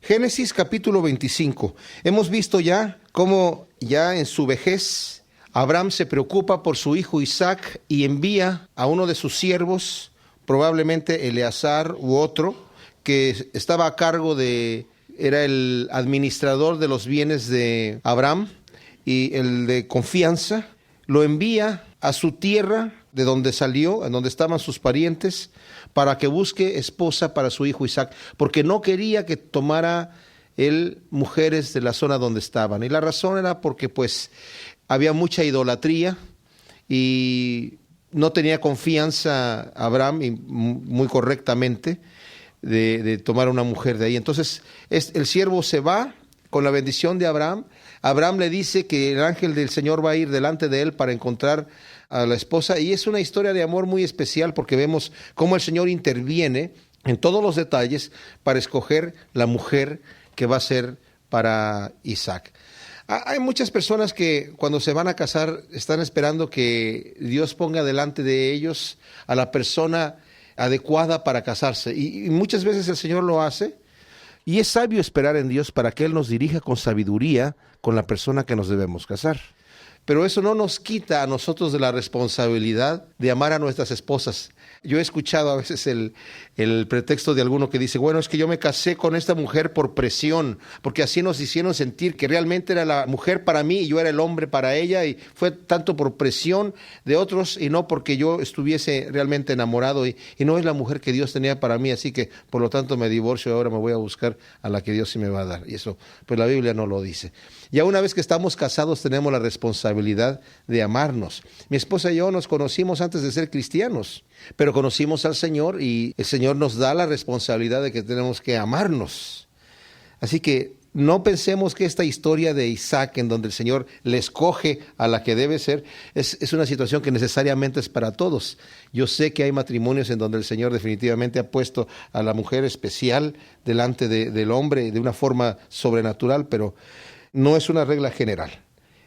Génesis capítulo 25. Hemos visto ya cómo ya en su vejez Abraham se preocupa por su hijo Isaac y envía a uno de sus siervos, probablemente Eleazar u otro, que estaba a cargo era el administrador de los bienes de Abraham y el de confianza. Lo envía a su tierra de donde salió, en donde estaban sus parientes, para que busque esposa para su hijo Isaac, porque no quería que tomara él mujeres de la zona donde estaban. Y la razón era porque pues había mucha idolatría y no tenía confianza Abraham, y muy correctamente, de tomar una mujer de ahí. Entonces el siervo se va con la bendición de Abraham. Abraham le dice que el ángel del Señor va a ir delante de él para encontrar a la esposa, y es una historia de amor muy especial porque vemos cómo el Señor interviene en todos los detalles para escoger la mujer que va a ser para Isaac. Hay muchas personas que cuando se van a casar están esperando que Dios ponga delante de ellos a la persona adecuada para casarse, y muchas veces el Señor lo hace, y es sabio esperar en Dios para que Él nos dirija con sabiduría con la persona que nos debemos casar. Pero eso no nos quita a nosotros de la responsabilidad de amar a nuestras esposas. Yo he escuchado a veces el pretexto de alguno que dice, bueno, es que yo me casé con esta mujer por presión, porque así nos hicieron sentir que realmente era la mujer para mí y yo era el hombre para ella, y fue tanto por presión de otros y no porque yo estuviese realmente enamorado, y no es la mujer que Dios tenía para mí, así que por lo tanto me divorcio y ahora me voy a buscar a la que Dios sí me va a dar. Y eso, pues la Biblia no lo dice. Ya una vez que estamos casados tenemos la responsabilidad de amarnos. Mi esposa y yo nos conocimos antes de ser cristianos, pero conocimos al Señor y el Señor nos da la responsabilidad de que tenemos que amarnos. Así que no pensemos que esta historia de Isaac, en donde el Señor le escoge a la que debe ser, es una situación que necesariamente es para todos. Yo sé que hay matrimonios en donde el Señor definitivamente ha puesto a la mujer especial delante del hombre de una forma sobrenatural, pero no es una regla general.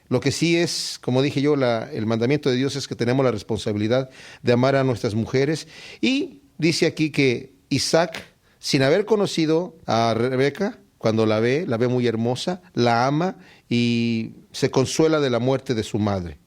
Lo que sí es, como dije yo, el mandamiento de Dios es que tenemos la responsabilidad de amar a nuestras mujeres. Y dice aquí que Isaac, sin haber conocido a Rebeca, cuando la ve muy hermosa, la ama y se consuela de la muerte de su madre.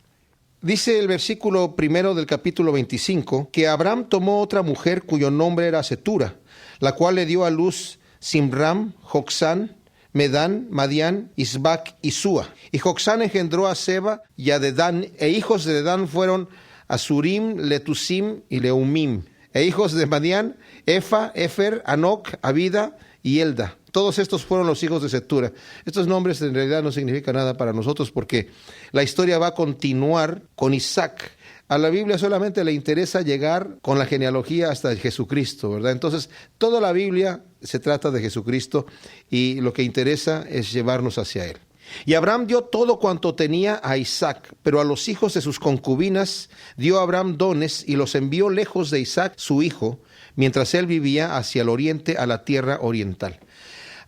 Dice el versículo 1 del capítulo 25 que Abraham tomó otra mujer cuyo nombre era Setura, la cual le dio a luz Simram, Joksán, Medán, Madián, Isbac y Súa. Y Joksán engendró a Seba y a Dedán, e hijos de Dedán fueron Asurim, Letusim y Leumim. E hijos de Madián, Efa, Efer, Anoc, Abida y Elda. Todos estos fueron los hijos de Setura. Estos nombres en realidad no significan nada para nosotros porque la historia va a continuar con Isaac. A la Biblia solamente le interesa llegar con la genealogía hasta Jesucristo, ¿verdad? Entonces, toda la Biblia se trata de Jesucristo y lo que interesa es llevarnos hacia Él. Y Abraham dio todo cuanto tenía a Isaac, pero a los hijos de sus concubinas dio Abraham dones y los envió lejos de Isaac, su hijo, mientras él vivía hacia el oriente, a la tierra oriental.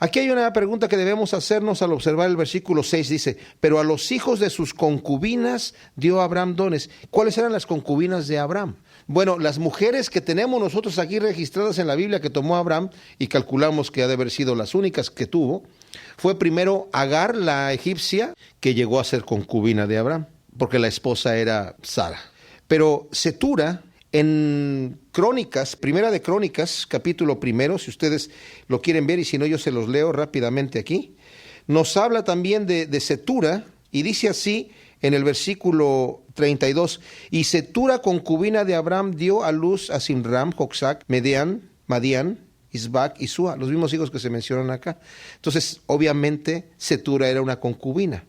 Aquí hay una pregunta que debemos hacernos al observar el versículo 6. Dice, pero a los hijos de sus concubinas dio Abraham dones. ¿Cuáles eran las concubinas de Abraham? Bueno, las mujeres que tenemos nosotros aquí registradas en la Biblia que tomó Abraham, y calculamos que ha de haber sido las únicas que tuvo, fue primero Agar, la egipcia, que llegó a ser concubina de Abraham, porque la esposa era Sara. Pero Setura, en Crónicas, Primera de Crónicas, capítulo 1, si ustedes lo quieren ver, y si no yo se los leo rápidamente aquí, nos habla también de Setura, y dice así en el versículo 32, y Setura, concubina de Abraham, dio a luz a Simram, Joxac, Madián, Isbac y Súa, los mismos hijos que se mencionan acá. Entonces, obviamente, Setura era una concubina.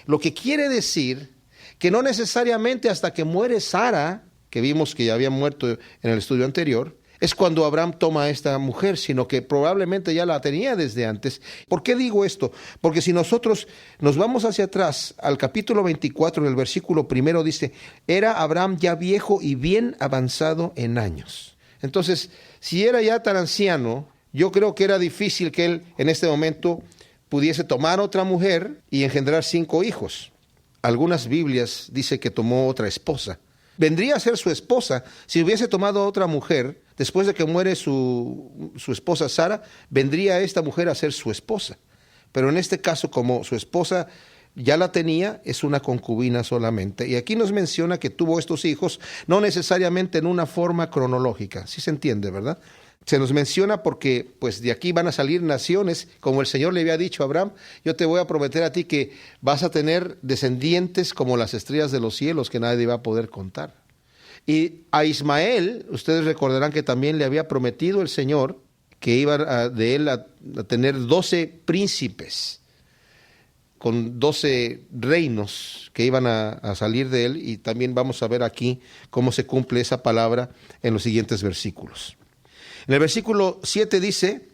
Lo que quiere decir que no necesariamente hasta que muere Sara, que vimos que ya había muerto en el estudio anterior, es cuando Abraham toma a esta mujer, sino que probablemente ya la tenía desde antes. ¿Por qué digo esto? Porque si nosotros nos vamos hacia atrás, al capítulo 24, en el versículo 1, dice, era Abraham ya viejo y bien avanzado en años. Entonces, si era ya tan anciano, yo creo que era difícil que él en este momento pudiese tomar otra mujer y engendrar 5 hijos. Algunas Biblias dicen que tomó otra esposa. Vendría a ser su esposa si hubiese tomado a otra mujer Después de que muere su esposa Sara, vendría esta mujer a ser su esposa. Pero en este caso, como su esposa ya la tenía, es una concubina solamente. Y aquí nos menciona que tuvo estos hijos, no necesariamente en una forma cronológica. Sí se entiende, ¿verdad? Se nos menciona porque pues de aquí van a salir naciones, como el Señor le había dicho a Abraham, yo te voy a prometer a ti que vas a tener descendientes como las estrellas de los cielos que nadie va a poder contar. Y a Ismael, ustedes recordarán que también le había prometido el Señor que iba de él a tener 12 príncipes, con 12 reinos que iban a salir de él, y también vamos a ver aquí cómo se cumple esa palabra en los siguientes versículos. En el versículo 7 dice,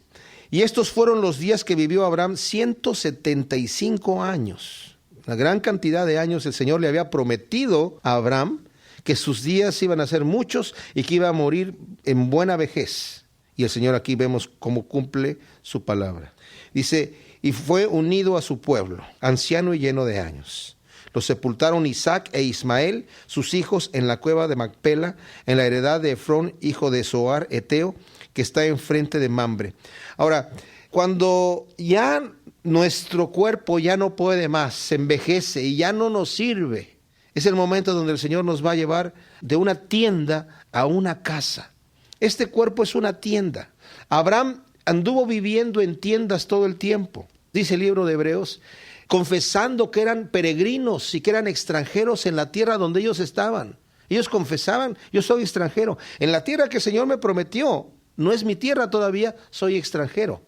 y estos fueron los días que vivió Abraham, 175 años. Una gran cantidad de años. El Señor le había prometido a Abraham que sus días iban a ser muchos y que iba a morir en buena vejez. Y el Señor aquí vemos cómo cumple su palabra. Dice, y fue unido a su pueblo, anciano y lleno de años. Los sepultaron Isaac e Ismael, sus hijos, en la cueva de Macpela, en la heredad de Efrón, hijo de Zoar, Eteo, que está enfrente de Mamre. Ahora, cuando ya nuestro cuerpo ya no puede más, se envejece y ya no nos sirve, es el momento donde el Señor nos va a llevar de una tienda a una casa. Este cuerpo es una tienda. Abraham anduvo viviendo en tiendas todo el tiempo, dice el libro de Hebreos, confesando que eran peregrinos y que eran extranjeros en la tierra donde ellos estaban. Ellos confesaban, yo soy extranjero. En la tierra que el Señor me prometió, no es mi tierra todavía, soy extranjero.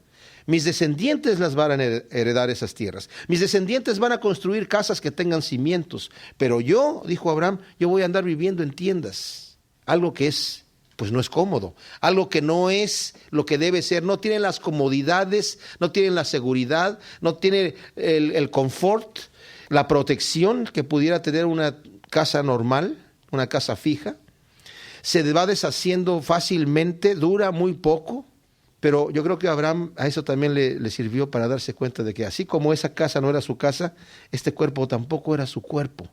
Mis descendientes las van a heredar esas tierras. Mis descendientes van a construir casas que tengan cimientos. Pero yo, dijo Abraham, yo voy a andar viviendo en tiendas. Algo que es, pues no es cómodo. Algo que no es lo que debe ser. No tiene las comodidades, no tiene la seguridad, no tiene el confort, la protección que pudiera tener una casa normal, una casa fija. Se va deshaciendo fácilmente, dura muy poco. Pero yo creo que a Abraham a eso también le sirvió para darse cuenta de que así como esa casa no era su casa, este cuerpo tampoco era su cuerpo.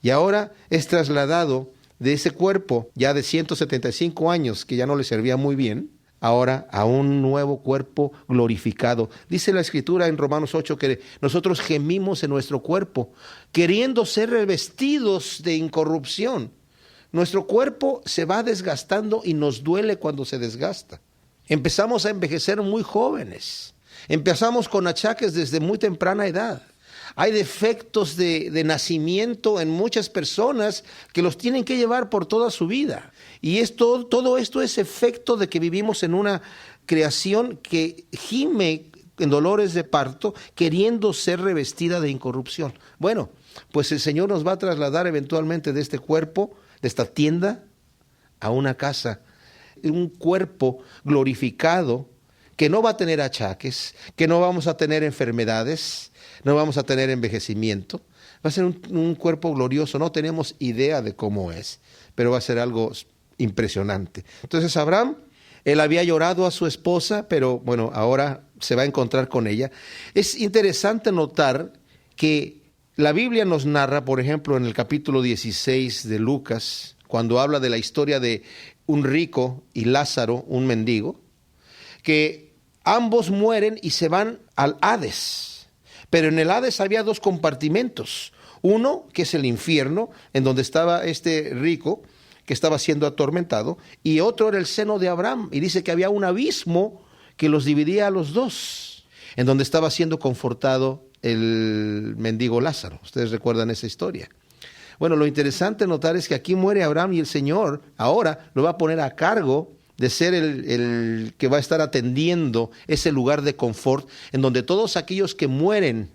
Y ahora es trasladado de ese cuerpo ya de 175 años, que ya no le servía muy bien, ahora a un nuevo cuerpo glorificado. Dice la Escritura en Romanos 8 que nosotros gemimos en nuestro cuerpo, queriendo ser revestidos de incorrupción. Nuestro cuerpo se va desgastando y nos duele cuando se desgasta. Empezamos a envejecer muy jóvenes. Empezamos con achaques desde muy temprana edad. Hay defectos de nacimiento en muchas personas que los tienen que llevar por toda su vida. Y todo esto es efecto de que vivimos en una creación que gime en dolores de parto, queriendo ser revestida de incorrupción. Bueno, pues el Señor nos va a trasladar eventualmente de este cuerpo, de esta tienda, a una casa. Un cuerpo glorificado que no va a tener achaques, que no vamos a tener enfermedades, no vamos a tener envejecimiento. Va a ser un cuerpo glorioso, no tenemos idea de cómo es, pero va a ser algo impresionante. Entonces Abraham, él había llorado a su esposa, pero bueno, ahora se va a encontrar con ella. Es interesante notar que la Biblia nos narra, por ejemplo, en el capítulo 16 de Lucas, cuando habla de la historia de un rico y Lázaro, un mendigo, que ambos mueren y se van al Hades. Pero en el Hades había dos compartimentos. Uno, que es el infierno, en donde estaba este rico, que estaba siendo atormentado, y otro era el seno de Abraham. Y dice que había un abismo que los dividía a los dos, en donde estaba siendo confortado el mendigo Lázaro. Ustedes recuerdan esa historia. Bueno, lo interesante notar es que aquí muere Abraham y el Señor ahora lo va a poner a cargo de ser el que va a estar atendiendo ese lugar de confort en donde todos aquellos que mueren,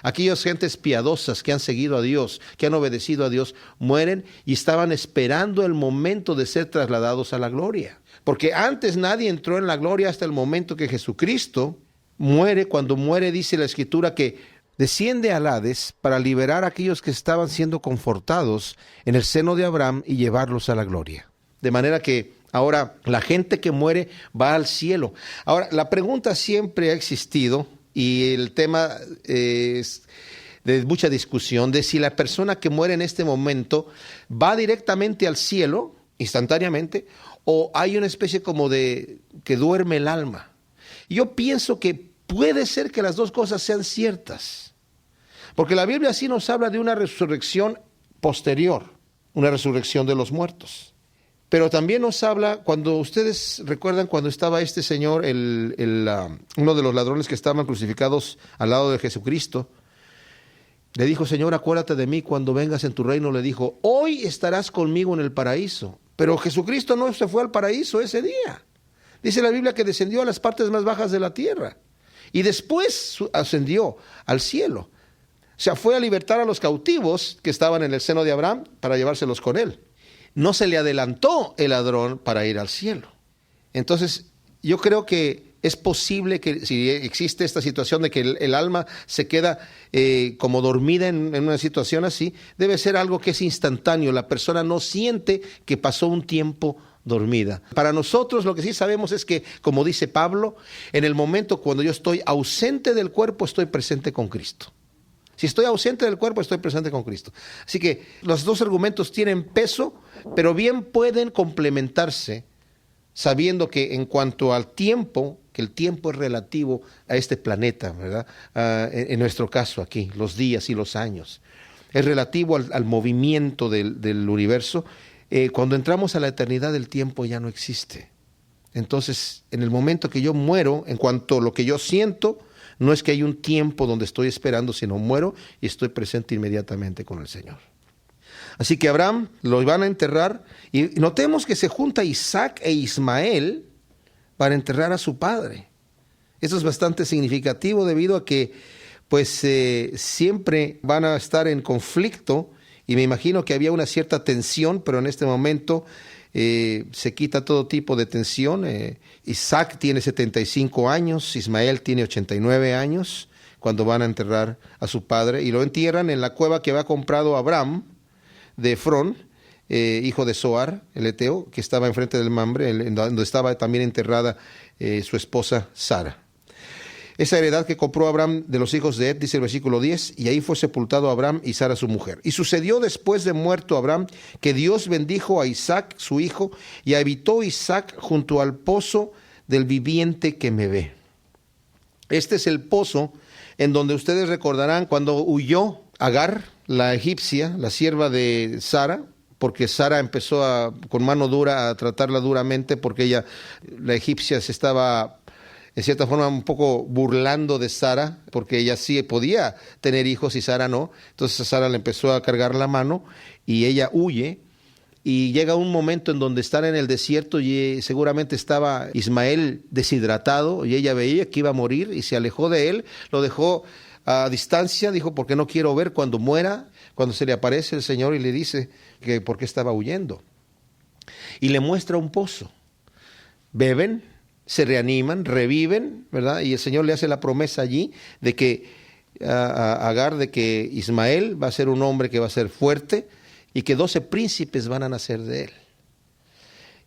aquellas gentes piadosas que han seguido a Dios, que han obedecido a Dios, mueren y estaban esperando el momento de ser trasladados a la gloria. Porque antes nadie entró en la gloria hasta el momento que Jesucristo muere. Cuando muere, dice la Escritura que desciende al Hades para liberar a aquellos que estaban siendo confortados en el seno de Abraham y llevarlos a la gloria. De manera que ahora la gente que muere va al cielo. Ahora, la pregunta siempre ha existido y el tema es de mucha discusión de si la persona que muere en este momento va directamente al cielo, instantáneamente, o hay una especie como de que duerme el alma. Yo pienso que puede ser que las dos cosas sean ciertas, porque la Biblia sí nos habla de una resurrección posterior, una resurrección de los muertos. Pero también nos habla, cuando ustedes recuerdan cuando estaba este señor, uno de los ladrones que estaban crucificados al lado de Jesucristo, le dijo: Señor, acuérdate de mí cuando vengas en tu reino. Le dijo: hoy estarás conmigo en el paraíso. Pero Jesucristo no se fue al paraíso ese día. Dice la Biblia que descendió a las partes más bajas de la tierra y después ascendió al cielo. O sea, fue a libertar a los cautivos que estaban en el seno de Abraham para llevárselos con él. No se le adelantó el ladrón para ir al cielo. Entonces, yo creo que es posible que si existe esta situación de que el alma se queda como dormida en una situación así, debe ser algo que es instantáneo. La persona no siente que pasó un tiempo dormida. Para nosotros lo que sí sabemos es que, como dice Pablo, en el momento cuando yo estoy ausente del cuerpo, estoy presente con Cristo. Si estoy ausente del cuerpo, estoy presente con Cristo. Así que los dos argumentos tienen peso, pero bien pueden complementarse, sabiendo que en cuanto al tiempo, que el tiempo es relativo a este planeta, ¿verdad? En nuestro caso aquí, los días y los años. Es relativo al movimiento del universo. Cuando entramos a la eternidad, el tiempo ya no existe. Entonces, en el momento que yo muero, en cuanto a lo que yo siento, no es que hay un tiempo donde estoy esperando, sino muero y estoy presente inmediatamente con el Señor. Así que Abraham lo van a enterrar, y notemos que se junta Isaac e Ismael para enterrar a su padre. Eso es bastante significativo debido a que pues siempre van a estar en conflicto, y me imagino que había una cierta tensión, pero en este momento se quita todo tipo de tensión. Isaac tiene 75 años, Ismael tiene 89 años cuando van a enterrar a su padre, y lo entierran en la cueva que había comprado Abraham de Efrón, hijo de Zoar, el eteo, que estaba enfrente del Mamre, donde estaba también enterrada su esposa Sara. Esa heredad que compró Abraham de los hijos de Ed, dice el versículo 10, y ahí fue sepultado Abraham y Sara su mujer. Y sucedió después de muerto Abraham, que Dios bendijo a Isaac su hijo, y habitó Isaac junto al pozo del viviente que me ve. Este es el pozo en donde ustedes recordarán cuando huyó Agar, la egipcia, la sierva de Sara, porque Sara empezó con mano dura a tratarla duramente, porque la egipcia se estaba en cierta forma un poco burlando de Sara, porque ella sí podía tener hijos y Sara no. Entonces Sara le empezó a cargar la mano y ella huye, y llega un momento en donde están en el desierto y seguramente estaba Ismael deshidratado y ella veía que iba a morir y se alejó de él, lo dejó a distancia, dijo: porque no quiero ver cuando muera. Cuando se le aparece el Señor y le dice que por qué estaba huyendo, y le muestra un pozo. Beben, se reaniman, reviven, ¿verdad? Y el Señor le hace la promesa allí de que a Agar, de que Ismael va a ser un hombre que va a ser fuerte y que 12 príncipes van a nacer de él.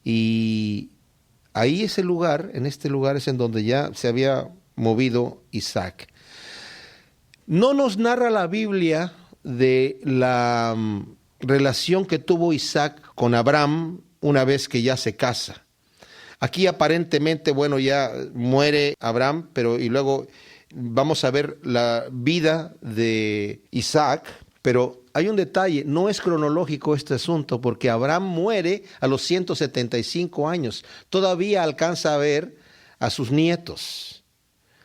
Y ahí ese lugar, en este lugar es en donde ya se había movido Isaac. No nos narra la Biblia de la relación que tuvo Isaac con Abraham una vez que ya se casa. Aquí aparentemente, bueno, ya muere Abraham, y luego vamos a ver la vida de Isaac, pero hay un detalle: no es cronológico este asunto, porque Abraham muere a los 175 años. Todavía alcanza a ver a sus nietos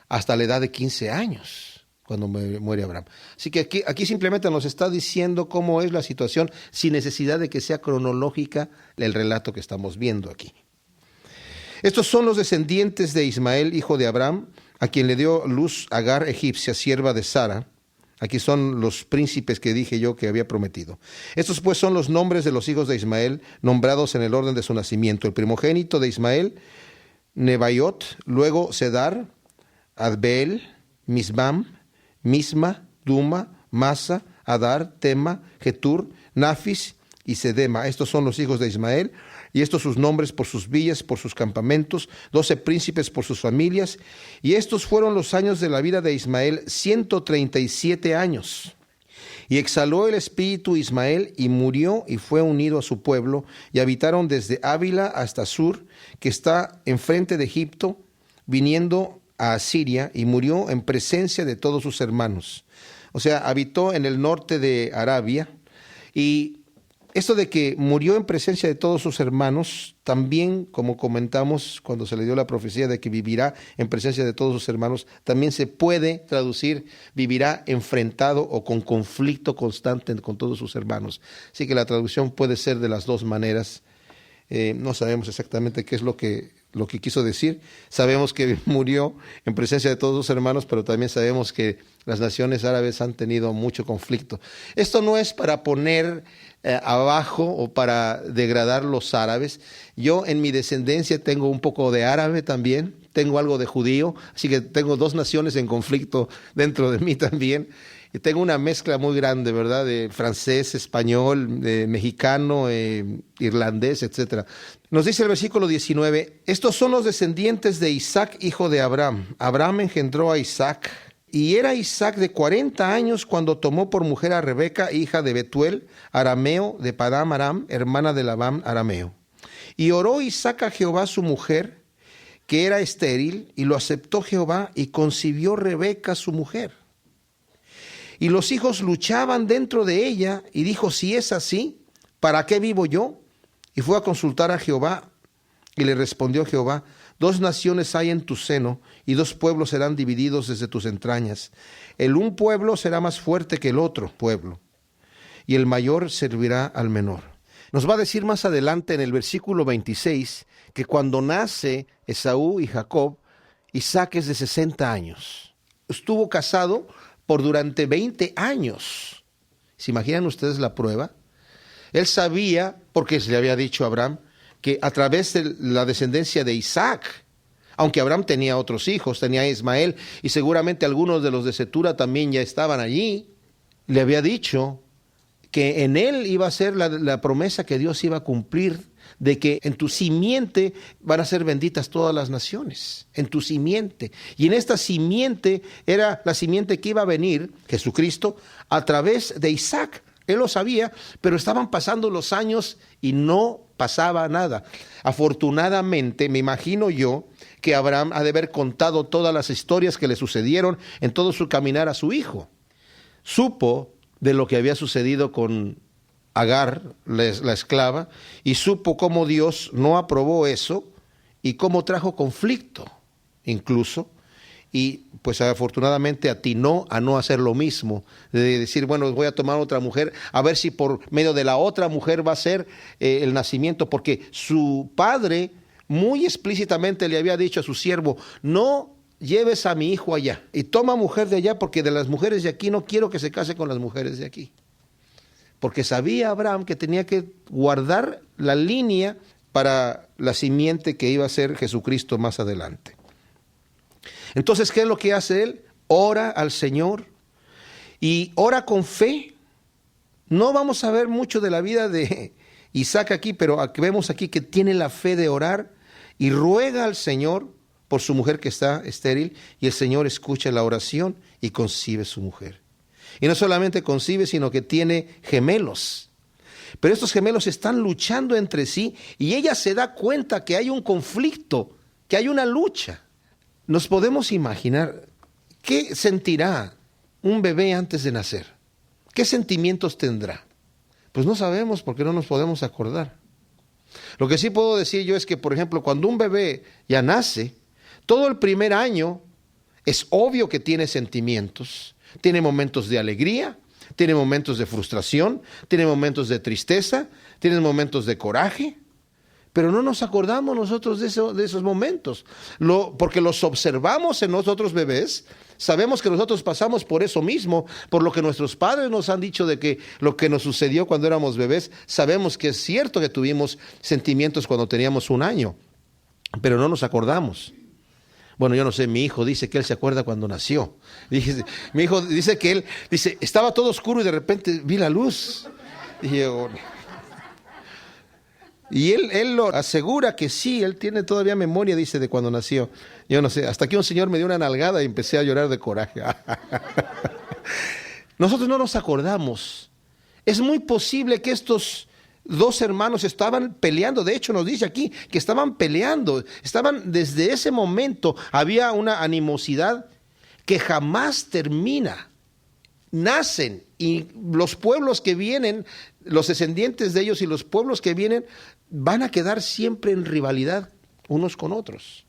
hasta la edad de 15 años. Cuando muere Abraham. Así que aquí simplemente nos está diciendo cómo es la situación, sin necesidad de que sea cronológica el relato que estamos viendo aquí. Estos son los descendientes de Ismael, hijo de Abraham, a quien le dio luz Agar, egipcia, sierva de Sara. Aquí son los príncipes que dije yo que había prometido. Estos pues son los nombres de los hijos de Ismael, nombrados en el orden de su nacimiento. El primogénito de Ismael, Nebaiot, luego Cedar, Adbeel, Misbam, Misma, Duma, Masa, Adar, Tema, Getur, Nafis y Sedema. Estos son los hijos de Ismael, y estos sus nombres por sus villas, por sus campamentos, 12 príncipes por sus familias. Y estos fueron los años de la vida de Ismael, 137 años. Y exhaló el espíritu Ismael y murió y fue unido a su pueblo, y habitaron desde Ávila hasta Sur, que está enfrente de Egipto, viniendo a Asiria, y murió en presencia de todos sus hermanos. O sea, habitó en el norte de Arabia, y esto de que murió en presencia de todos sus hermanos, también, como comentamos cuando se le dio la profecía de que vivirá en presencia de todos sus hermanos, también se puede traducir vivirá enfrentado o con conflicto constante con todos sus hermanos. Así que la traducción puede ser de las dos maneras. No sabemos exactamente qué es lo que quiso decir. Sabemos que murió en presencia de todos sus hermanos, pero también sabemos que las naciones árabes han tenido mucho conflicto. Esto no es para poner abajo o para degradar los árabes. Yo en mi descendencia tengo un poco de árabe también, tengo algo de judío, así que tengo dos naciones en conflicto dentro de mí también. Y tengo una mezcla muy grande, ¿verdad? De francés, español, de mexicano, irlandés, etc. Nos dice el versículo 19, estos son los descendientes de Isaac, hijo de Abraham. Abraham engendró a Isaac, y era Isaac de 40 años cuando tomó por mujer a Rebeca, hija de Betuel, arameo, de Padán Aram, hermana de Labán, arameo. Y oró Isaac a Jehová su mujer, que era estéril, y lo aceptó Jehová, y concibió Rebeca su mujer. Y los hijos luchaban dentro de ella, y dijo, si es así, ¿para qué vivo yo? Y fue a consultar a Jehová, y le respondió Jehová, 2 naciones hay en tu seno, y 2 pueblos serán divididos desde tus entrañas. El un pueblo será más fuerte que el otro pueblo, y el mayor servirá al menor. Nos va a decir más adelante en el versículo 26, que cuando nace Esaú y Jacob, Isaac es de 60 años. Estuvo casado por durante 20 años. ¿Se imaginan ustedes la prueba? Él sabía, porque se le había dicho a Abraham, que a través de la descendencia de Isaac, aunque Abraham tenía otros hijos, tenía a Ismael, y seguramente algunos de los de Cetura también ya estaban allí, le había dicho que en él iba a ser la promesa que Dios iba a cumplir, de que en tu simiente van a ser benditas todas las naciones, en tu simiente. Y en esta simiente era la simiente que iba a venir, Jesucristo, a través de Isaac. Él lo sabía, pero estaban pasando los años y no pasaba nada. Afortunadamente, me imagino yo, que Abraham ha de haber contado todas las historias que le sucedieron en todo su caminar a su hijo. Supo de lo que había sucedido con Agar, la esclava, y supo cómo Dios no aprobó eso y cómo trajo conflicto incluso, y pues afortunadamente atinó a no hacer lo mismo, de decir, bueno, voy a tomar otra mujer, a ver si por medio de la otra mujer va a ser el nacimiento, porque su padre muy explícitamente le había dicho a su siervo, no lleves a mi hijo allá, y toma mujer de allá, porque de las mujeres de aquí no quiero que se case con las mujeres de aquí. Porque sabía Abraham que tenía que guardar la línea para la simiente que iba a ser Jesucristo más adelante. Entonces, ¿qué es lo que hace él? Ora al Señor y ora con fe. No vamos a ver mucho de la vida de Isaac aquí, pero vemos aquí que tiene la fe de orar y ruega al Señor por su mujer que está estéril, y el Señor escucha la oración y concibe su mujer. Y no solamente concibe, sino que tiene gemelos. Pero estos gemelos están luchando entre sí y ella se da cuenta que hay un conflicto, que hay una lucha. Nos podemos imaginar qué sentirá un bebé antes de nacer. ¿Qué sentimientos tendrá? Pues no sabemos, porque no nos podemos acordar. Lo que sí puedo decir yo es que, por ejemplo, cuando un bebé ya nace, todo el primer año es obvio que tiene sentimientos. Tiene momentos de alegría, tiene momentos de frustración, tiene momentos de tristeza, tiene momentos de coraje, pero no nos acordamos nosotros de esos momentos, porque los observamos en nosotros bebés. Sabemos que nosotros pasamos por eso mismo, por lo que nuestros padres nos han dicho de que lo que nos sucedió cuando éramos bebés. Sabemos que es cierto que tuvimos sentimientos cuando teníamos 1 año, pero no nos acordamos. Bueno, yo no sé, mi hijo dice que él se acuerda cuando nació. Mi hijo dice que él, estaba todo oscuro y de repente vi la luz. Y él lo asegura que sí, él tiene todavía memoria, dice, de cuando nació. Yo no sé, hasta que un señor me dio una nalgada y empecé a llorar de coraje. Nosotros no nos acordamos. Es muy posible que estos dos hermanos estaban peleando. De hecho, nos dice aquí que estaban peleando. Desde ese momento había una animosidad que jamás termina. Nacen, y los pueblos que vienen, los descendientes de ellos y los pueblos que vienen, van a quedar siempre en rivalidad unos con otros.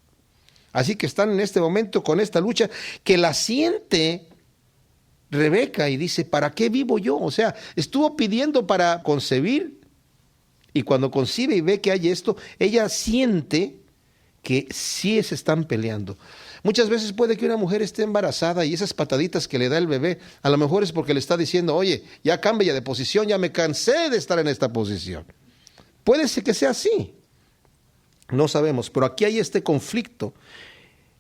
Así que están en este momento con esta lucha que la siente Rebeca y dice, ¿para qué vivo yo? O sea, estuvo pidiendo para concebir, y cuando concibe y ve que hay esto, ella siente que sí se están peleando. Muchas veces puede que una mujer esté embarazada y esas pataditas que le da el bebé, a lo mejor es porque le está diciendo, oye, ya cambia de posición, ya me cansé de estar en esta posición. Puede ser que sea así. No sabemos, pero aquí hay este conflicto.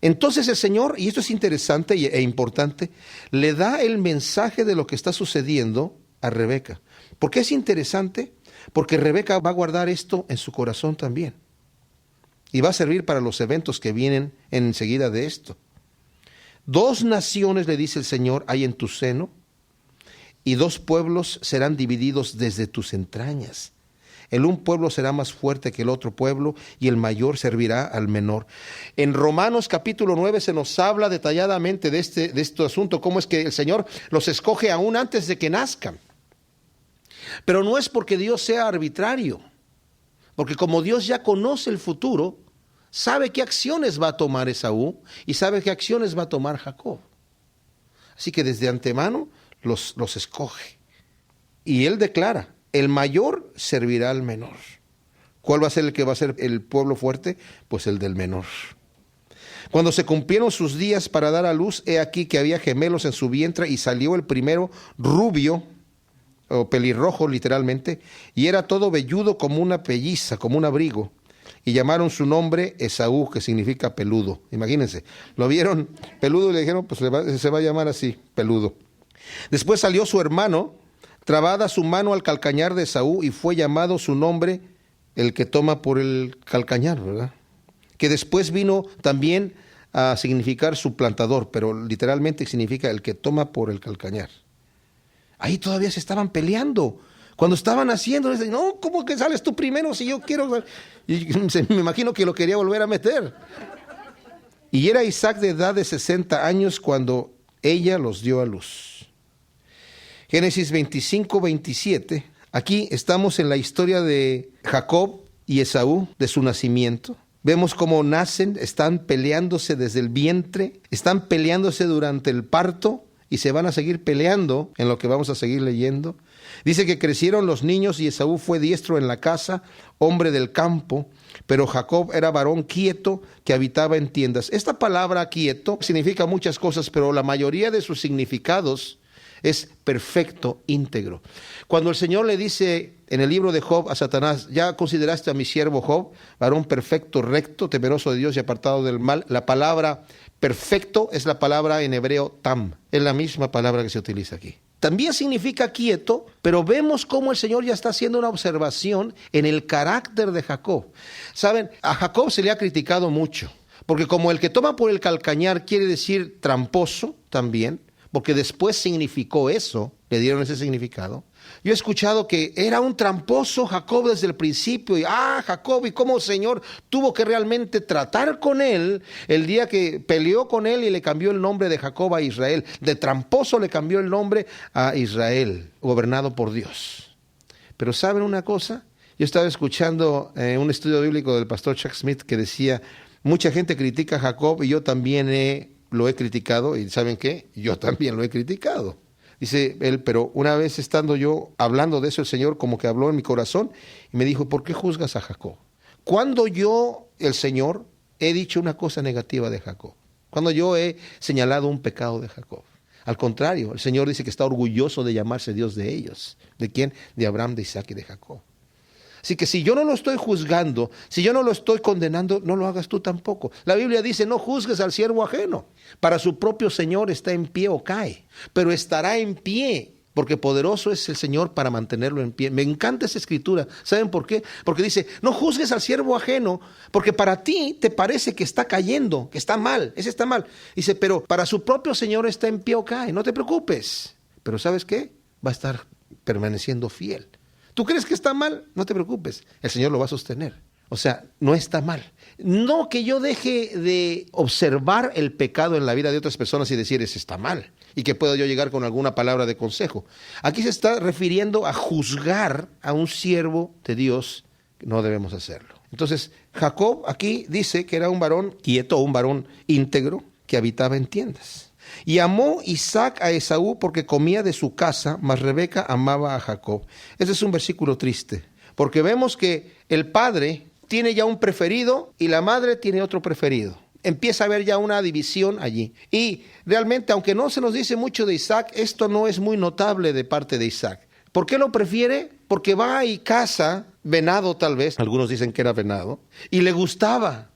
Entonces el Señor, y esto es interesante e importante, le da el mensaje de lo que está sucediendo a Rebeca. ¿Por qué es interesante? Porque Rebeca va a guardar esto en su corazón también. Y va a servir para los eventos que vienen enseguida de esto. 2 naciones, le dice el Señor, hay en tu seno, y 2 pueblos serán divididos desde tus entrañas. El un pueblo será más fuerte que el otro pueblo, y el mayor servirá al menor. En Romanos capítulo 9 se nos habla detalladamente de este asunto, cómo es que el Señor los escoge aún antes de que nazcan. Pero no es porque Dios sea arbitrario, porque como Dios ya conoce el futuro, sabe qué acciones va a tomar Esaú y sabe qué acciones va a tomar Jacob. Así que desde antemano los escoge. Y él declara, el mayor servirá al menor. ¿Cuál va a ser el que va a ser el pueblo fuerte? Pues el del menor. Cuando se cumplieron sus días para dar a luz, he aquí que había gemelos en su vientre, y salió el primero rubio, o pelirrojo literalmente, y era todo velludo como una pelliza, como un abrigo, y llamaron su nombre Esaú, que significa peludo. Imagínense, lo vieron peludo y le dijeron, pues se va a llamar así, peludo. Después salió su hermano, trabada su mano al calcañar de Esaú, y fue llamado su nombre el que toma por el calcañar, ¿verdad? Que después vino también a significar suplantador, pero literalmente significa el que toma por el calcañar. Ahí todavía se estaban peleando. Cuando estaban haciendo, dicen, no, ¿cómo que sales tú primero si yo quiero? Y me imagino que lo quería volver a meter. Y era Isaac de edad de 60 años cuando ella los dio a luz. Génesis 25, 27. Aquí estamos en la historia de Jacob y Esaú, de su nacimiento. Vemos cómo nacen, están peleándose desde el vientre, están peleándose durante el parto, y se van a seguir peleando en lo que vamos a seguir leyendo. Dice que crecieron los niños y Esaú fue diestro en la casa, hombre del campo, pero Jacob era varón quieto que habitaba en tiendas. Esta palabra quieto significa muchas cosas, pero la mayoría de sus significados es perfecto, íntegro. Cuando el Señor le dice en el libro de Job a Satanás, ya consideraste a mi siervo Job, varón perfecto, recto, temeroso de Dios y apartado del mal, la palabra perfecto es la palabra en hebreo tam, es la misma palabra que se utiliza aquí. También significa quieto, pero vemos cómo el Señor ya está haciendo una observación en el carácter de Jacob. Saben, a Jacob se le ha criticado mucho, porque como el que toma por el calcañar quiere decir tramposo también, porque después significó eso, le dieron ese significado. Yo he escuchado que era un tramposo Jacob desde el principio, y Jacob, y cómo el Señor tuvo que realmente tratar con él el día que peleó con él y le cambió el nombre de Jacob a Israel. De tramposo le cambió el nombre a Israel, gobernado por Dios. Pero ¿saben una cosa? Yo estaba escuchando un estudio bíblico del pastor Chuck Smith que decía, mucha gente critica a Jacob y yo también lo he criticado, y ¿saben qué? Yo también lo he criticado. Dice él, pero una vez estando yo hablando de eso, el Señor como que habló en mi corazón y me dijo, ¿por qué juzgas a Jacob? Cuando yo, el Señor, he dicho una cosa negativa de Jacob, cuando yo he señalado un pecado de Jacob. Al contrario, el Señor dice que está orgulloso de llamarse Dios de ellos. ¿De quién? De Abraham, de Isaac y de Jacob. Así que si yo no lo estoy juzgando, si yo no lo estoy condenando, no lo hagas tú tampoco. La Biblia dice, no juzgues al siervo ajeno. Para su propio Señor está en pie o cae, pero estará en pie, porque poderoso es el Señor para mantenerlo en pie. Me encanta esa escritura. ¿Saben por qué? Porque dice, no juzgues al siervo ajeno, porque para ti te parece que está cayendo, que está mal, ese está mal. Dice, pero para su propio Señor está en pie o cae, no te preocupes. pero ¿sabes qué? Va a estar permaneciendo fiel. ¿Tú crees que está mal? No te preocupes, el Señor lo va a sostener. O sea, no está mal. No que yo deje de observar el pecado en la vida de otras personas y decir, ese está mal, y que pueda yo llegar con alguna palabra de consejo. Aquí se está refiriendo a juzgar a un siervo de Dios. No debemos hacerlo. Entonces, Jacob aquí dice que era un varón quieto, un varón íntegro, que habitaba en tiendas. Y amó Isaac a Esaú porque comía de su casa, mas Rebeca amaba a Jacob. Ese es un versículo triste, porque vemos que el padre tiene ya un preferido y la madre tiene otro preferido. Empieza a haber ya una división allí. Y realmente, aunque no se nos dice mucho de Isaac, esto no es muy notable de parte de Isaac. ¿Por qué lo prefiere? Porque va y caza venado, tal vez, algunos dicen que era venado, y le gustaba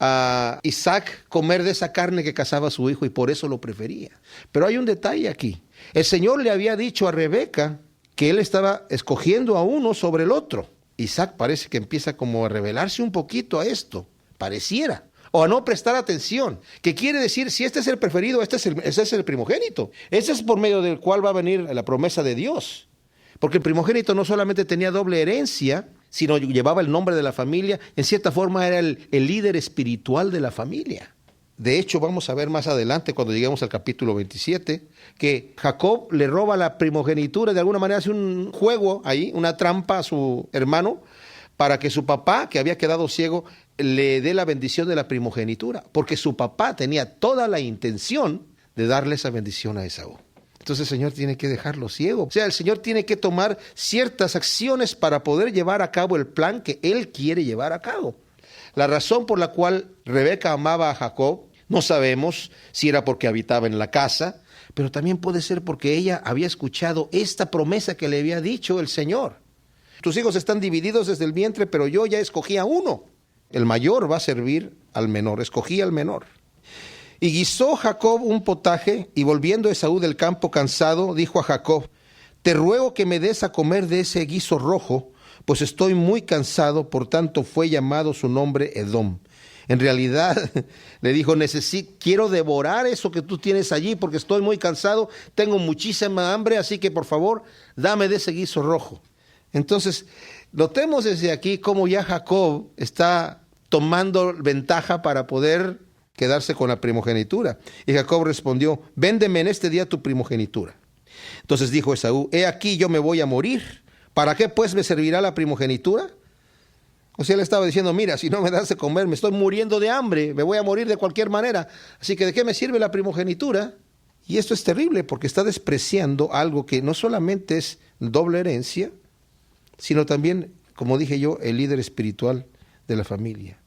a Isaac comer de esa carne que cazaba su hijo y por eso lo prefería. Pero hay un detalle aquí. El Señor le había dicho a Rebeca que él estaba escogiendo a uno sobre el otro. Isaac parece que empieza como a rebelarse un poquito a esto, pareciera, o a no prestar atención, que quiere decir, si este es el preferido, este es el primogénito. Ese es por medio del cual va a venir la promesa de Dios. Porque el primogénito no solamente tenía doble herencia, sino llevaba el nombre de la familia, en cierta forma era el líder espiritual de la familia. De hecho, vamos a ver más adelante, cuando lleguemos al capítulo 27, que Jacob le roba la primogenitura, de alguna manera hace un juego ahí, una trampa a su hermano, para que su papá, que había quedado ciego, le dé la bendición de la primogenitura, porque su papá tenía toda la intención de darle esa bendición a Esaú. Entonces el Señor tiene que dejarlo ciego. O sea, el Señor tiene que tomar ciertas acciones para poder llevar a cabo el plan que Él quiere llevar a cabo. La razón por la cual Rebeca amaba a Jacob, no sabemos si era porque habitaba en la casa, pero también puede ser porque ella había escuchado esta promesa que le había dicho el Señor. Tus hijos están divididos desde el vientre, pero yo ya escogí a uno. El mayor va a servir al menor, escogí al menor. Y guisó Jacob un potaje, y volviendo Esaú del campo cansado, dijo a Jacob, te ruego que me des a comer de ese guiso rojo, pues estoy muy cansado, por tanto fue llamado su nombre Edom. En realidad, le dijo, quiero devorar eso que tú tienes allí, porque estoy muy cansado, tengo muchísima hambre, así que por favor, dame de ese guiso rojo. Entonces, notemos desde aquí cómo ya Jacob está tomando ventaja para poder quedarse con la primogenitura. Y Jacob respondió, véndeme en este día tu primogenitura. Entonces dijo Esaú, he aquí yo me voy a morir, ¿para qué pues me servirá la primogenitura? O sea, él estaba diciendo, mira, si no me das de comer, me estoy muriendo de hambre, me voy a morir de cualquier manera, así que ¿de qué me sirve la primogenitura? Y esto es terrible porque está despreciando algo que no solamente es doble herencia, sino también, como dije yo, el líder espiritual de la familia.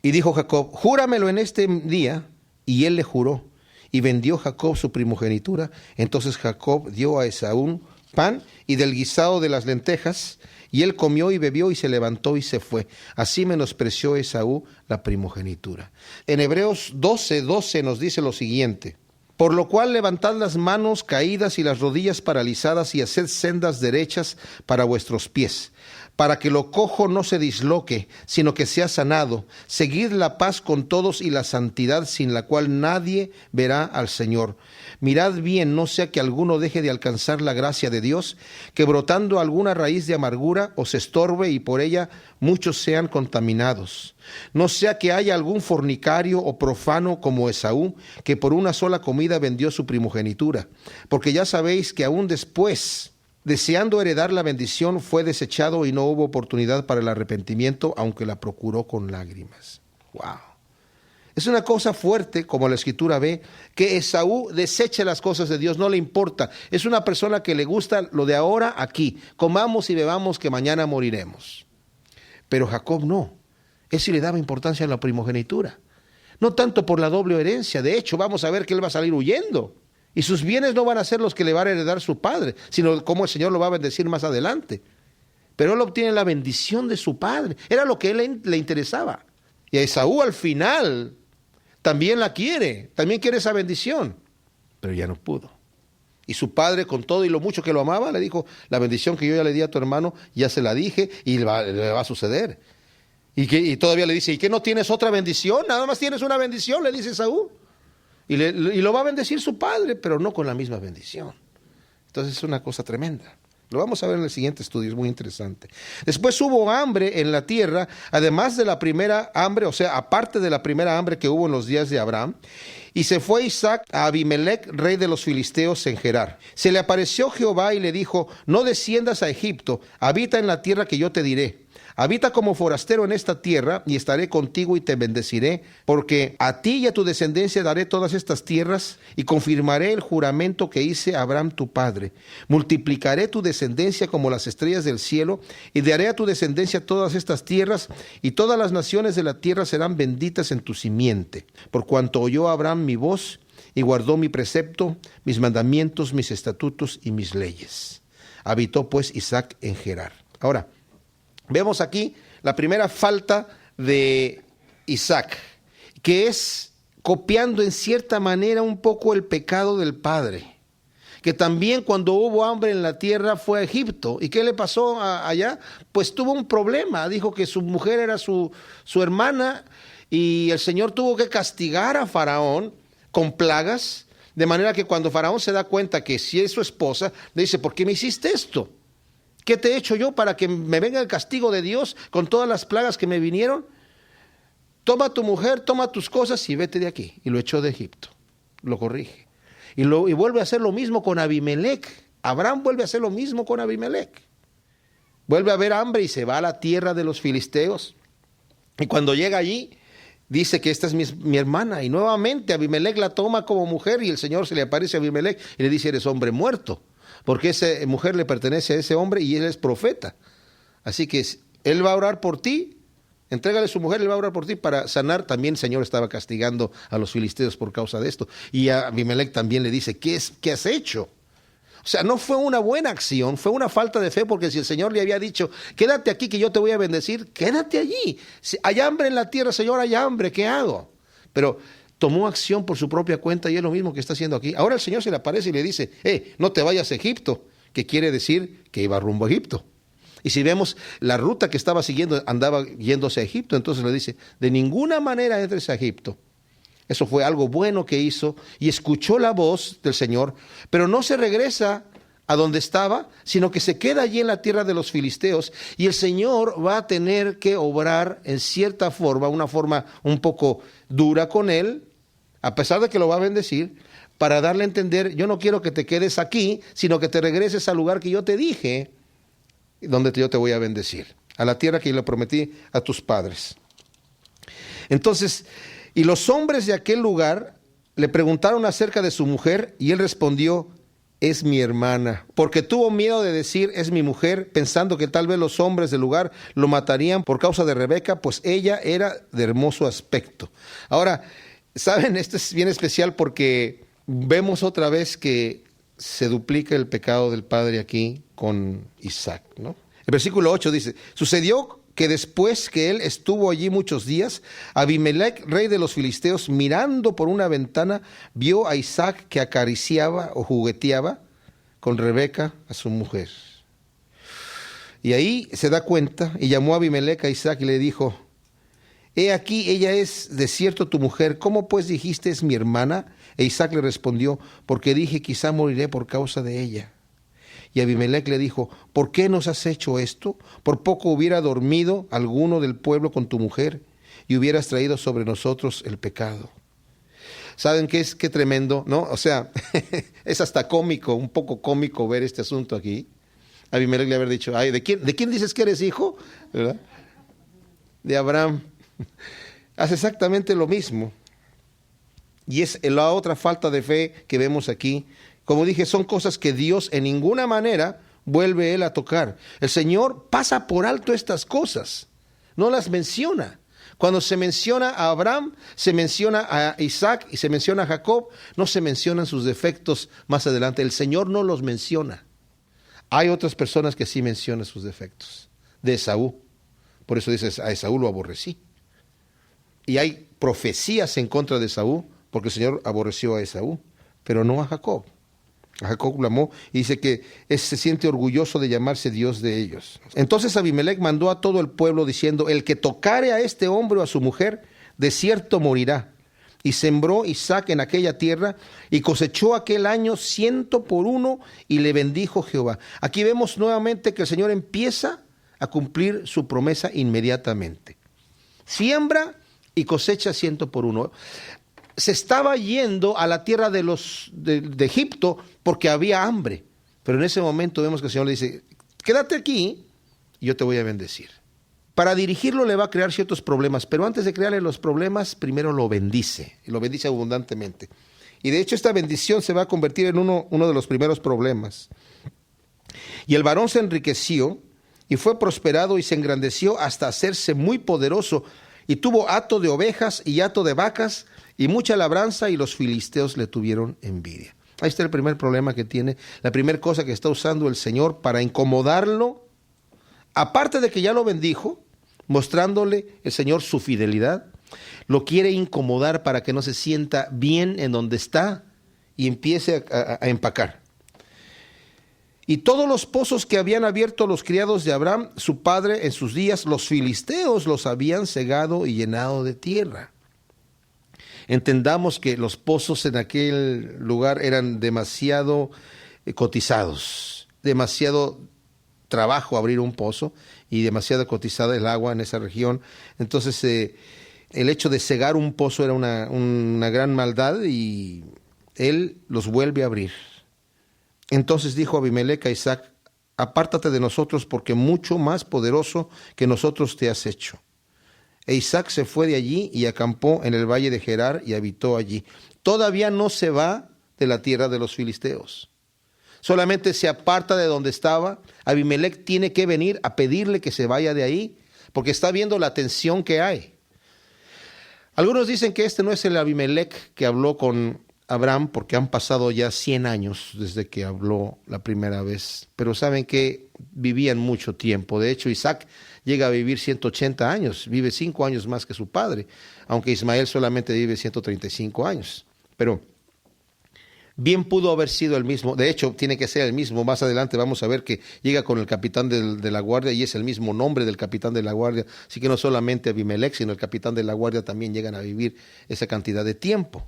Y dijo Jacob, júramelo en este día, y él le juró, y vendió Jacob su primogenitura. Entonces Jacob dio a Esaú pan y del guisado de las lentejas, y él comió y bebió y se levantó y se fue. Así menospreció Esaú la primogenitura. En Hebreos 12:12 nos dice lo siguiente, por lo cual levantad las manos caídas y las rodillas paralizadas y haced sendas derechas para vuestros pies, para que lo cojo no se disloque, sino que sea sanado. Seguid la paz con todos y la santidad, sin la cual nadie verá al Señor. Mirad bien, no sea que alguno deje de alcanzar la gracia de Dios, que brotando alguna raíz de amargura os estorbe y por ella muchos sean contaminados. No sea que haya algún fornicario o profano como Esaú, que por una sola comida vendió su primogenitura. Porque ya sabéis que aún después, deseando heredar la bendición, fue desechado y no hubo oportunidad para el arrepentimiento, aunque la procuró con lágrimas. ¡Wow! Es una cosa fuerte, como la Escritura ve, que Esaú deseche las cosas de Dios, no le importa. Es una persona que le gusta lo de ahora aquí. Comamos y bebamos que mañana moriremos. Pero Jacob no. Él sí le daba importancia a la primogenitura. No tanto por la doble herencia. De hecho, vamos a ver que él va a salir huyendo. Y sus bienes no van a ser los que le va a heredar su padre, sino como el Señor lo va a bendecir más adelante. Pero él obtiene la bendición de su padre. Era lo que él le interesaba. Y a Esaú al final también la quiere, también quiere esa bendición, pero ya no pudo. Y su padre, con todo y lo mucho que lo amaba, le dijo, la bendición que yo ya le di a tu hermano, ya se la dije y le va a suceder. Y todavía le dice, ¿y qué no tienes otra bendición? Nada más tienes una bendición, le dice Esaú. Y lo va a bendecir su padre, pero no con la misma bendición. Entonces es una cosa tremenda. Lo vamos a ver en el siguiente estudio, es muy interesante. Después hubo hambre en la tierra, además de la primera hambre, o sea, aparte de la primera hambre que hubo en los días de Abraham. Y se fue Isaac a Abimelec, rey de los filisteos, en Gerar. Se le apareció Jehová y le dijo: no desciendas a Egipto, habita en la tierra que yo te diré. Habita como forastero en esta tierra, y estaré contigo y te bendeciré, porque a ti y a tu descendencia daré todas estas tierras, y confirmaré el juramento que hice a Abraham tu padre. Multiplicaré tu descendencia como las estrellas del cielo, y daré a tu descendencia todas estas tierras, y todas las naciones de la tierra serán benditas en tu simiente. Por cuanto oyó Abraham mi voz, y guardó mi precepto, mis mandamientos, mis estatutos y mis leyes. Habitó pues Isaac en Gerar. Ahora, vemos aquí la primera falta de Isaac, que es copiando en cierta manera un poco el pecado del padre, que también cuando hubo hambre en la tierra fue a Egipto. ¿Y qué le pasó allá? Pues tuvo un problema, dijo que su mujer era su hermana, y el Señor tuvo que castigar a Faraón con plagas, de manera que cuando Faraón se da cuenta que si es su esposa, le dice: ¿por qué me hiciste esto? ¿Qué te he hecho yo para que me venga el castigo de Dios con todas las plagas que me vinieron? Toma tu mujer, toma tus cosas y vete de aquí. Y lo echó de Egipto, lo corrige. Y vuelve a hacer lo mismo con Abimelec. Abraham vuelve a hacer lo mismo con Abimelec. Vuelve a haber hambre y se va a la tierra de los filisteos. Y cuando llega allí, dice que esta es mi hermana. Y nuevamente Abimelec la toma como mujer, y el Señor se le aparece a Abimelec y le dice: eres hombre muerto, porque esa mujer le pertenece a ese hombre y él es profeta. Así que él va a orar por ti, entrégale su mujer, él va a orar por ti para sanar. También el Señor estaba castigando a los filisteos por causa de esto. Y a Abimelec también le dice: ¿qué has hecho? O sea, no fue una buena acción, fue una falta de fe, porque si el Señor le había dicho: quédate aquí que yo te voy a bendecir, quédate allí. Si hay hambre en la tierra, Señor, hay hambre, ¿qué hago? Pero tomó acción por su propia cuenta, y es lo mismo que está haciendo aquí. Ahora el Señor se le aparece y le dice: no te vayas a Egipto, que quiere decir que iba rumbo a Egipto. Y si vemos la ruta que estaba siguiendo, andaba yéndose a Egipto. Entonces le dice: de ninguna manera entres a Egipto. Eso fue algo bueno que hizo, y escuchó la voz del Señor, pero no se regresa a donde estaba, sino que se queda allí en la tierra de los filisteos, y el Señor va a tener que obrar en cierta forma, una forma un poco dura con él, a pesar de que lo va a bendecir, para darle a entender: yo no quiero que te quedes aquí, sino que te regreses al lugar que yo te dije, donde yo te voy a bendecir, a la tierra que yo le prometí a tus padres. Entonces, y los hombres de aquel lugar le preguntaron acerca de su mujer, y él respondió: es mi hermana, porque tuvo miedo de decir: es mi mujer, pensando que tal vez los hombres del lugar lo matarían por causa de Rebeca, pues ella era de hermoso aspecto. Ahora, ¿saben? Esto es bien especial porque vemos otra vez que se duplica el pecado del padre aquí con Isaac, ¿no? El versículo 8 dice: sucedió que después que él estuvo allí muchos días, Abimelec, rey de los filisteos, mirando por una ventana, vio a Isaac que acariciaba o jugueteaba con Rebeca, a su mujer. Y ahí se da cuenta, y llamó a Abimelec a Isaac y le dijo: he aquí, ella es de cierto tu mujer, ¿cómo pues dijiste es mi hermana? E Isaac le respondió: porque dije, quizá moriré por causa de ella. Y Abimelec le dijo: ¿por qué nos has hecho esto? Por poco hubiera dormido alguno del pueblo con tu mujer, y hubieras traído sobre nosotros el pecado. ¿Saben qué es? Qué tremendo, ¿no? O sea, es hasta cómico, un poco cómico ver este asunto aquí. Abimelec le haber dicho: ay, ¿de quién dices que eres hijo? ¿Verdad? De Abraham. Hace exactamente lo mismo. Y es la otra falta de fe que vemos aquí. Como dije, son cosas que Dios en ninguna manera vuelve él a tocar. El Señor pasa por alto estas cosas, no las menciona. Cuando se menciona a Abraham, se menciona a Isaac y se menciona a Jacob, no se mencionan sus defectos más adelante. El Señor no los menciona. Hay otras personas que sí mencionan sus defectos. De Esaú. Por eso dices: a Esaú lo aborrecí. Y hay profecías en contra de Esaú, porque el Señor aborreció a Esaú, pero no a Jacob. A Jacob lo amó, y dice que se siente orgulloso de llamarse Dios de ellos. Entonces Abimelec mandó a todo el pueblo diciendo: el que tocare a este hombre o a su mujer, de cierto morirá. Y sembró Isaac en aquella tierra y cosechó aquel año 100 por 1 y le bendijo Jehová. Aquí vemos nuevamente que el Señor empieza a cumplir su promesa inmediatamente. Siembra y cosecha 100 por 1. Se estaba yendo a la tierra de Egipto porque había hambre. Pero en ese momento vemos que el Señor le dice, quédate aquí y yo te voy a bendecir. Para dirigirlo le va a crear ciertos problemas, pero antes de crearle los problemas, primero lo bendice, y lo bendice abundantemente. Y de hecho esta bendición se va a convertir en uno de los primeros problemas. Y el varón se enriqueció y fue prosperado y se engrandeció hasta hacerse muy poderoso, y tuvo hato de ovejas y hato de vacas y mucha labranza, y los filisteos le tuvieron envidia. Ahí está el primer problema que tiene, la primera cosa que está usando el Señor para incomodarlo. Aparte de que ya lo bendijo, mostrándole el Señor su fidelidad, lo quiere incomodar para que no se sienta bien en donde está y empiece a empacar. Y todos los pozos que habían abierto los criados de Abraham, su padre, en sus días, los filisteos los habían cegado y llenado de tierra. Entendamos que los pozos en aquel lugar eran demasiado cotizados, demasiado trabajo abrir un pozo y demasiado cotizada el agua en esa región. Entonces el hecho de cegar un pozo era una gran maldad, y él los vuelve a abrir. Entonces dijo Abimelec a Isaac, apártate de nosotros, porque mucho más poderoso que nosotros te has hecho. E Isaac se fue de allí y acampó en el valle de Gerar y habitó allí. Todavía no se va de la tierra de los filisteos. Solamente se aparta de donde estaba. Abimelec tiene que venir a pedirle que se vaya de ahí, porque está viendo la tensión que hay. Algunos dicen que este no es el Abimelec que habló con Abraham, porque han pasado ya 100 años desde que habló la primera vez. Pero saben que vivían mucho tiempo. De hecho, Isaac llega a vivir 180 años, vive 5 años más que su padre, aunque Ismael solamente vive 135 años. Pero bien pudo haber sido el mismo, de hecho tiene que ser el mismo. Más adelante vamos a ver que llega con el capitán de la guardia y es el mismo nombre del capitán de la guardia, así que no solamente Abimelec, sino el capitán de la guardia también llegan a vivir esa cantidad de tiempo.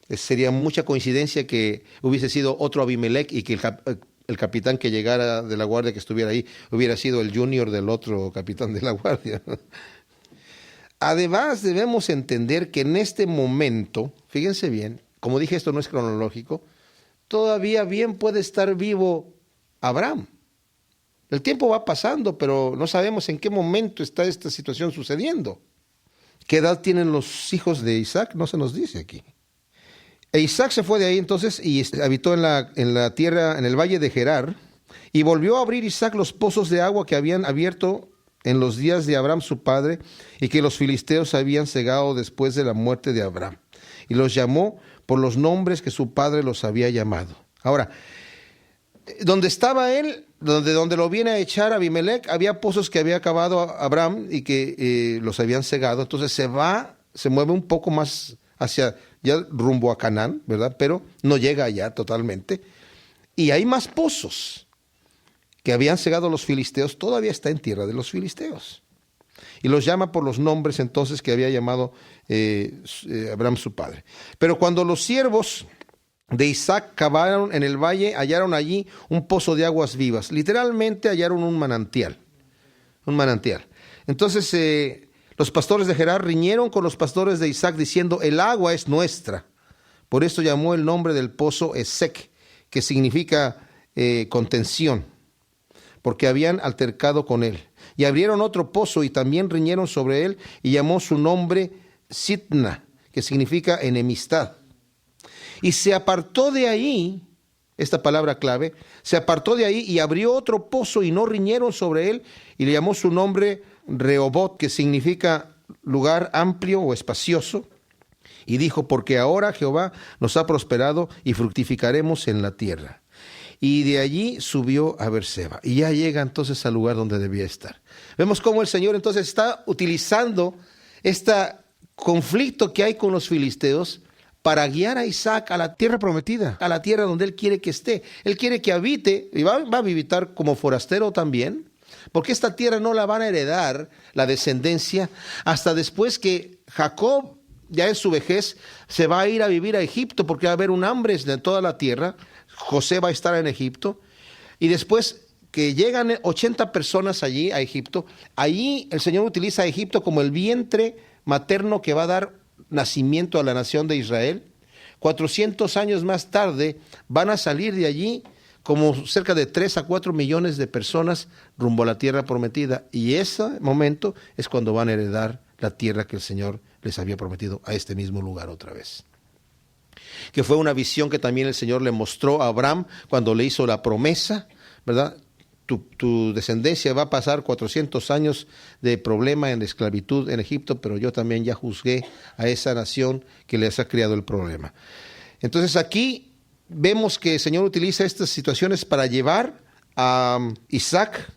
Sería mucha coincidencia que hubiese sido otro Abimelec y que el capitán que llegara de la guardia, que estuviera ahí, hubiera sido el junior del otro capitán de la guardia. Además, debemos entender que en este momento, fíjense bien, como dije, esto no es cronológico, todavía bien puede estar vivo Abraham. El tiempo va pasando, pero no sabemos en qué momento está esta situación sucediendo. ¿Qué edad tienen los hijos de Isaac? No se nos dice aquí. E Isaac se fue de ahí entonces y habitó en la tierra, en el valle de Gerar, y volvió a abrir Isaac los pozos de agua que habían abierto en los días de Abraham su padre, y que los filisteos habían cegado después de la muerte de Abraham. Y los llamó por los nombres que su padre los había llamado. Ahora, donde estaba él, donde lo viene a echar Abimelec, había pozos que había cavado Abraham y que los habían cegado. Entonces se mueve un poco más hacia ya rumbo a Canaán, ¿verdad? Pero no llega allá totalmente. Y hay más pozos que habían cegado los filisteos, todavía está en tierra de los filisteos. Y los llama por los nombres entonces que había llamado Abraham su padre. Pero cuando los siervos de Isaac cavaron en el valle, hallaron allí un pozo de aguas vivas. Literalmente hallaron un manantial. Un manantial. Entonces los pastores de Gerar riñeron con los pastores de Isaac diciendo, el agua es nuestra. Por esto llamó el nombre del pozo Esek, que significa contención, porque habían altercado con él. Y abrieron otro pozo y también riñeron sobre él, y llamó su nombre Sitna, que significa enemistad. Y se apartó de ahí, esta palabra clave, se apartó de ahí y abrió otro pozo y no riñeron sobre él, y le llamó su nombre Rehobot, que significa lugar amplio o espacioso. Y dijo, porque ahora Jehová nos ha prosperado y fructificaremos en la tierra. Y de allí subió a Beerseba. Y ya llega entonces al lugar donde debía estar. Vemos cómo el Señor entonces está utilizando este conflicto que hay con los filisteos para guiar a Isaac a la tierra prometida, a la tierra donde él quiere que esté. Él quiere que habite, y va a habitar como forastero también, porque esta tierra no la van a heredar la descendencia hasta después que Jacob ya en su vejez, se va a ir a vivir a Egipto porque va a haber un hambre en toda la tierra. José va a estar en Egipto. Y después que llegan 80 personas allí a Egipto, allí el Señor utiliza a Egipto como el vientre materno que va a dar nacimiento a la nación de Israel. 400 años más tarde van a salir de allí como cerca de 3 a 4 millones de personas rumbo a la tierra prometida. Y ese momento es cuando van a heredar la tierra que el Señor les había prometido a este mismo lugar otra vez. Que fue una visión que también el Señor le mostró a Abraham cuando le hizo la promesa, ¿verdad? Tu descendencia va a pasar 400 años de problema en la esclavitud en Egipto, pero yo también ya juzgué a esa nación que les ha creado el problema. Entonces aquí vemos que el Señor utiliza estas situaciones para llevar a Isaac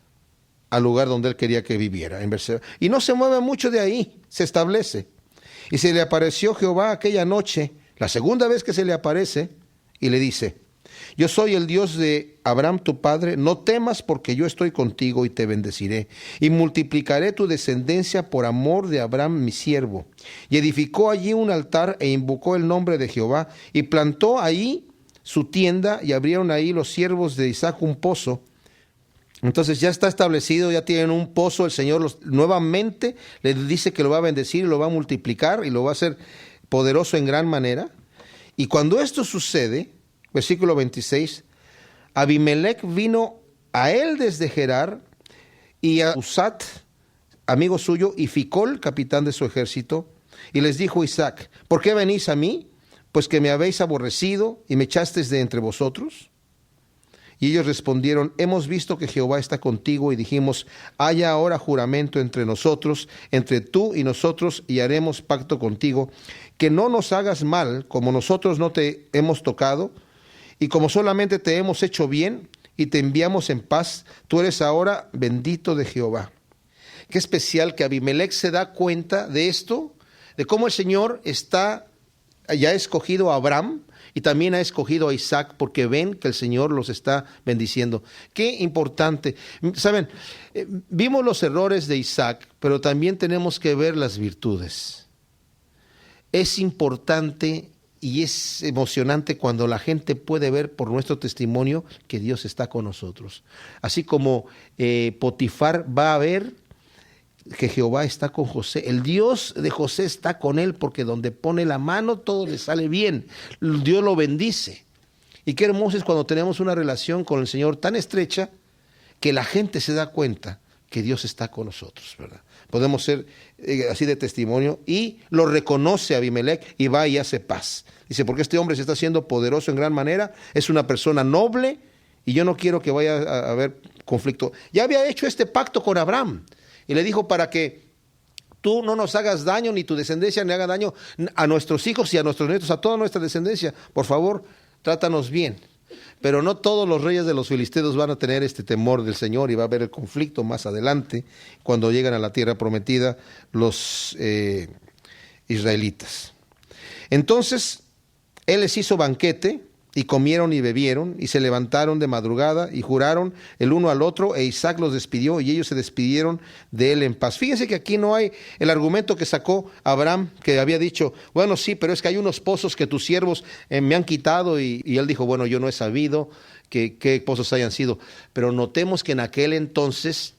al lugar donde él quería que viviera, en Berseba. Y no se mueve mucho de ahí, se establece. Y se le apareció Jehová aquella noche, la segunda vez que se le aparece, y le dice: yo soy el Dios de Abraham tu padre, no temas porque yo estoy contigo y te bendeciré, y multiplicaré tu descendencia por amor de Abraham mi siervo. Y edificó allí un altar e invocó el nombre de Jehová, y plantó ahí su tienda, y abrieron ahí los siervos de Isaac un pozo. Entonces ya está establecido, ya tienen un pozo, el Señor nuevamente les dice que lo va a bendecir y lo va a multiplicar y lo va a hacer poderoso en gran manera. Y cuando esto sucede, versículo 26, Abimelech vino a él desde Gerar, y a Usat, amigo suyo, y Ficol, capitán de su ejército, y les dijo Isaac: ¿por qué venís a mí? Pues que me habéis aborrecido y me echasteis de entre vosotros. Y ellos respondieron: hemos visto que Jehová está contigo, y dijimos: haya ahora juramento entre nosotros, entre tú y nosotros, y haremos pacto contigo, que no nos hagas mal, como nosotros no te hemos tocado, y como solamente te hemos hecho bien, y te enviamos en paz, tú eres ahora bendito de Jehová. Qué especial que Abimelech se da cuenta de esto, de cómo el Señor ya ha escogido a Abraham, y también ha escogido a Isaac, porque ven que el Señor los está bendiciendo. Qué importante. Saben, vimos los errores de Isaac, pero también tenemos que ver las virtudes. Es importante y es emocionante cuando la gente puede ver por nuestro testimonio que Dios está con nosotros. Así como Potifar va a ver que Jehová está con José. El Dios de José está con él, porque donde pone la mano todo le sale bien. Dios lo bendice. Y qué hermoso es cuando tenemos una relación con el Señor tan estrecha que la gente se da cuenta que Dios está con nosotros, ¿verdad? Podemos ser así de testimonio, y lo reconoce Abimelech y va y hace paz. Dice: porque este hombre se está haciendo poderoso en gran manera, es una persona noble, y yo no quiero que vaya a haber conflicto. Ya había hecho este pacto con Abraham. Y le dijo: para que tú no nos hagas daño, ni tu descendencia le haga daño a nuestros hijos y a nuestros nietos, a toda nuestra descendencia. Por favor, trátanos bien. Pero no todos los reyes de los filisteos van a tener este temor del Señor, y va a haber el conflicto más adelante, cuando llegan a la tierra prometida los israelitas. Entonces, él les hizo banquete, y comieron y bebieron, y se levantaron de madrugada, y juraron el uno al otro, e Isaac los despidió, y ellos se despidieron de él en paz. Fíjense que aquí no hay el argumento que sacó Abraham, que había dicho: bueno, sí, pero es que hay unos pozos que tus siervos me han quitado, y él dijo: bueno, yo no he sabido qué pozos hayan sido. Pero notemos que en aquel entonces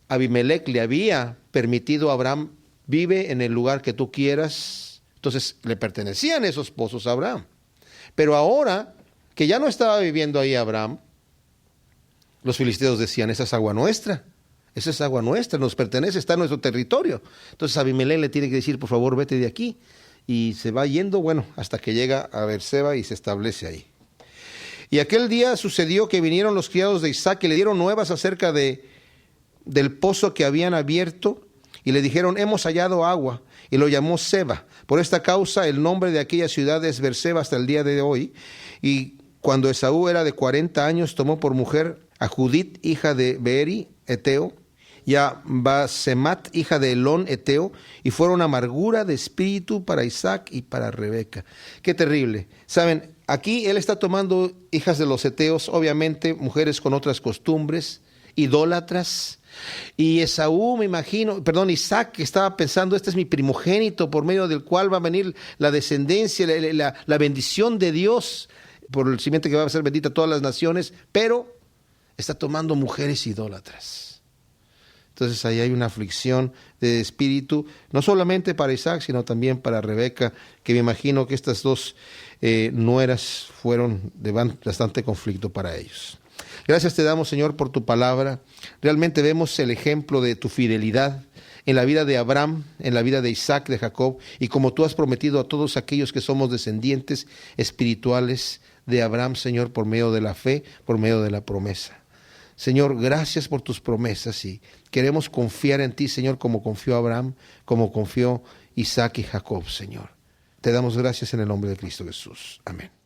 Abimelech le había permitido a Abraham: vive en el lugar que tú quieras. Entonces le pertenecían esos pozos a Abraham. Pero ahora que ya no estaba viviendo ahí Abraham, los filisteos decían: esa es agua nuestra, nos pertenece, está en nuestro territorio. Entonces Abimelech le tiene que decir: por favor, vete de aquí. Y se va yendo, bueno, hasta que llega a Berseba y se establece ahí. Y aquel día sucedió que vinieron los criados de Isaac y le dieron nuevas acerca del pozo que habían abierto, y le dijeron: hemos hallado agua. Y lo llamó Seba. Por esta causa el nombre de aquella ciudad es Berseba hasta el día de hoy. Y cuando Esaú era de 40 años, tomó por mujer a Judit, hija de Beeri, Eteo, y a Basemat, hija de Elón, Eteo, y fueron amargura de espíritu para Isaac y para Rebeca. Qué terrible. Saben, aquí él está tomando hijas de los Eteos, obviamente mujeres con otras costumbres, idólatras, Y Isaac estaba pensando, este es mi primogénito por medio del cual va a venir la descendencia, la bendición de Dios, por el simiente que va a ser bendita a todas las naciones, pero está tomando mujeres idólatras. Entonces ahí hay una aflicción de espíritu, no solamente para Isaac, sino también para Rebeca, que me imagino que estas dos nueras fueron de bastante conflicto para ellos. Gracias te damos, Señor, por tu palabra. Realmente vemos el ejemplo de tu fidelidad en la vida de Abraham, en la vida de Isaac, de Jacob, y como tú has prometido a todos aquellos que somos descendientes espirituales de Abraham, Señor, por medio de la fe, por medio de la promesa. Señor, gracias por tus promesas y queremos confiar en ti, Señor, como confió Abraham, como confió Isaac y Jacob, Señor. Te damos gracias en el nombre de Cristo Jesús. Amén.